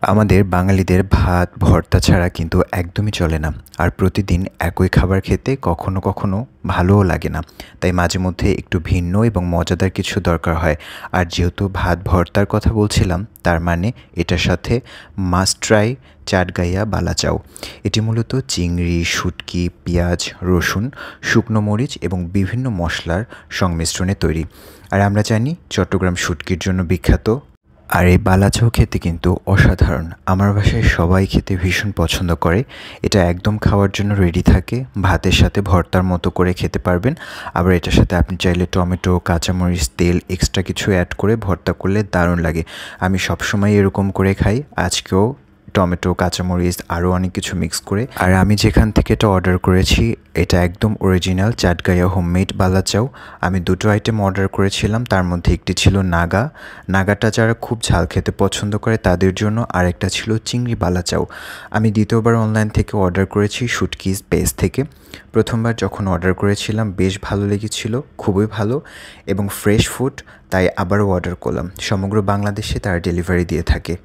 আমাদের বাঙালিদের ভাত ভর্তা ছাড়া কিন্তু একদমই চলে না। আর প্রতিদিন একই খাবার খেতে কখনো কখনো ভালোও লাগে না। তাই মাঝে মধ্যে একটু ভিন্ন এবং মজাদার কিছু দরকার হয়। আর যেহেতু ভাত ভর্তার কথা বলছিলাম, তার মানে এটার সাথে মাস্ট ট্রাই চাটগাইয়া বালাচাও। এটি মূলত চিংড়ি, শুটকি, পেঁয়াজ, রসুন, শুকনো মরিচ এবং বিভিন্ন মশলার সংমিশ্রণে তৈরি। আর আমরা জানি চট্টগ্রাম শুটকির জন্য বিখ্যাত। আর এই বালাচাও খেতে কিন্তু অসাধারণ। আমার বাসায় সবাই খেতে ভীষণ পছন্দ করে। এটা একদম খাওয়ার জন্য রেডি থাকে। ভাতের সাথে ভর্তার মতো করে খেতে পারবেন। আবার এটার সাথে আপনি চাইলে টমেটো, কাঁচামরিচ, তেল এক্সট্রা কিছু অ্যাড করে ভর্তা করলে দারুণ লাগে। আমি সবসময় এরকম করে খাই। আজকেও টমেটো, কাঁচামরিচ আরও অনেক কিছু মিক্স করে। আর আমি যেখান থেকে এটা অর্ডার করেছি এটা একদম অরিজিনাল চাটগাইয়া হোমমেড বালাচাও। আমি দুটো আইটেম অর্ডার করেছিলাম, তার মধ্যে একটি ছিল নাগাটা যারা খুব ঝাল খেতে পছন্দ করে তাদের জন্য, আর একটা ছিল চিংড়ি বালাচাও। আমি দ্বিতীয়বার অনলাইন থেকে অর্ডার করেছি শুটকিজ পেজ থেকে। প্রথমবার যখন অর্ডার করেছিলাম বেশ ভালো লেগেছিল, খুবই ভালো এবং ফ্রেশ ফুড, তাই আবারও অর্ডার করলাম। সমগ্র বাংলাদেশে তারা ডেলিভারি দিয়ে থাকে।